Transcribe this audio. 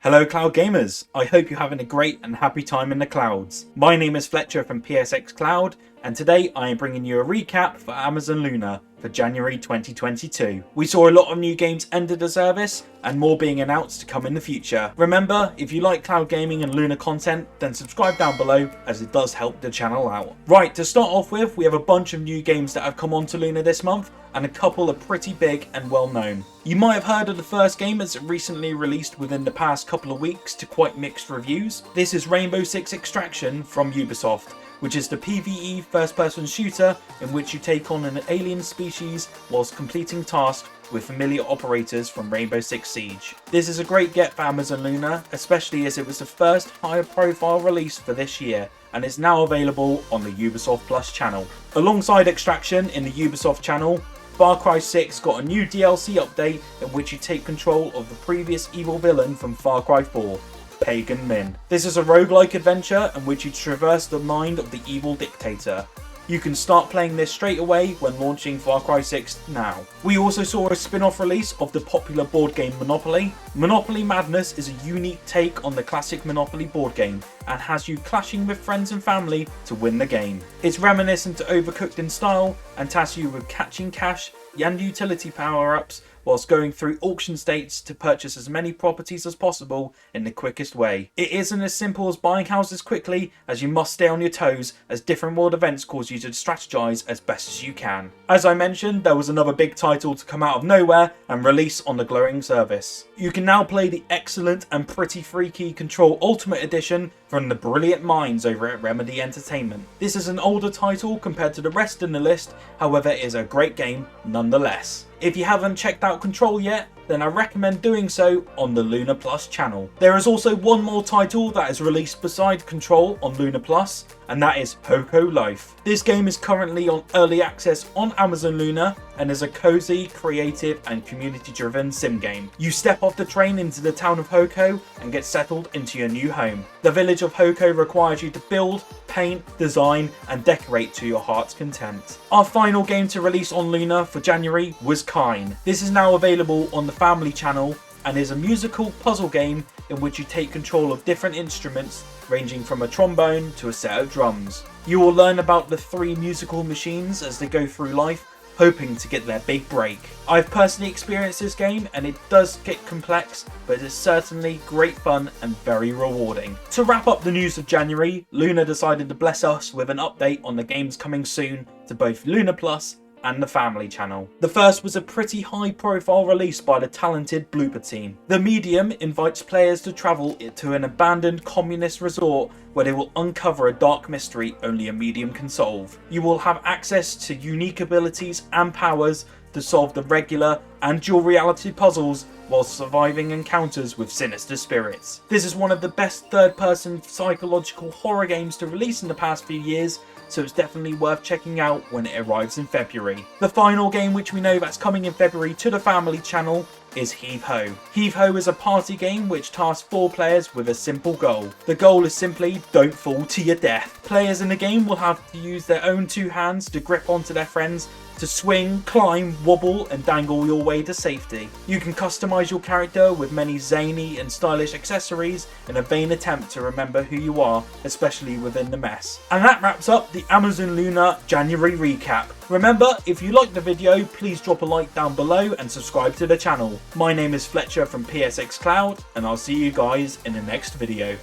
Hello Cloud Gamers, I hope you're having a great and happy time in the clouds. My name is Fletcher from PSX Cloud, and today I am bringing you a recap for Amazon Luna for January 2022. We saw a lot of new games enter the service, and more being announced to come in the future. Remember, if you like cloud gaming and Luna content, then subscribe down below as it does help the channel out. Right, to start off with, we have a bunch of new games that have come onto Luna this month, and a couple are pretty big and well known. You might have heard of the first game as it recently released within the past couple of weeks to quite mixed reviews. This is Rainbow Six Extraction from Ubisoft, which is the PvE first-person shooter in which you take on an alien species whilst completing tasks with familiar operators from Rainbow Six Siege. This is a great get for Amazon Luna, especially as it was the first higher profile release for this year and is now available on the Ubisoft Plus channel. Alongside Extraction in the Ubisoft channel, Far Cry 6 got a new DLC update in which you take control of the previous evil villain from Far Cry 4, Pagan Min. This is a roguelike adventure in which you traverse the mind of the evil dictator. You can start playing this straight away when launching Far Cry 6 now. We also saw a spin-off release of the popular board game Monopoly. Monopoly Madness is a unique take on the classic Monopoly board game and has you clashing with friends and family to win the game. It's reminiscent to Overcooked in style and tasks you with catching cash and utility power-ups whilst going through auction states to purchase as many properties as possible in the quickest way. It isn't as simple as buying houses quickly, as you must stay on your toes as different world events cause you to strategize as best as you can. As I mentioned, there was another big title to come out of nowhere and release on the glowing service. You can now play the excellent and pretty freaky Control Ultimate Edition from the brilliant minds over at Remedy Entertainment. This is an older title compared to the rest in the list, however it is a great game nonetheless. If you haven't checked out Control yet, then I recommend doing so on the Luna Plus channel. There is also one more title that is released beside Control on Luna Plus, and that is Hoko Life. This game is currently on early access on Amazon Luna and is a cozy, creative and community driven sim game. You step off the train into the town of Hoko and get settled into your new home. The village of Hoko requires you to build, paint, design and decorate to your heart's content. Our final game to release on Luna for January was Kine. This is now available on the Family channel and is a musical puzzle game in which you take control of different instruments ranging from a trombone to a set of drums. You will learn about the three musical machines as they go through life, hoping to get their big break. I've personally experienced this game and it does get complex, but it's certainly great fun and very rewarding. To wrap up the news of January, Luna decided to bless us with an update on the games coming soon to both Luna Plus and the Family channel. The first was a pretty high profile release by the talented Blooper team. The medium invites players to travel to an abandoned communist resort where they will uncover a dark mystery only a medium can solve. You will have access to unique abilities and powers to solve the regular and dual reality puzzles while surviving encounters with sinister spirits. This is one of the best third-person psychological horror games to release in the past few years, so it's definitely worth checking out when it arrives in February. The final game which we know that's coming in February to the Family channel is Heave Ho. Heave Ho is a party game which tasks 4 players with a simple goal. The goal is simply don't fall to your death. Players in the game will have to use their own 2 hands to grip onto their friends to swing, climb, wobble and dangle your way to safety. You can customize your character with many zany and stylish accessories in a vain attempt to remember who you are, especially within the mess. And that wraps up the Amazon Luna January recap. Remember, if you liked the video, please drop a like down below and subscribe to the channel. My name is Fletcher from PSX Cloud and I'll see you guys in the next video.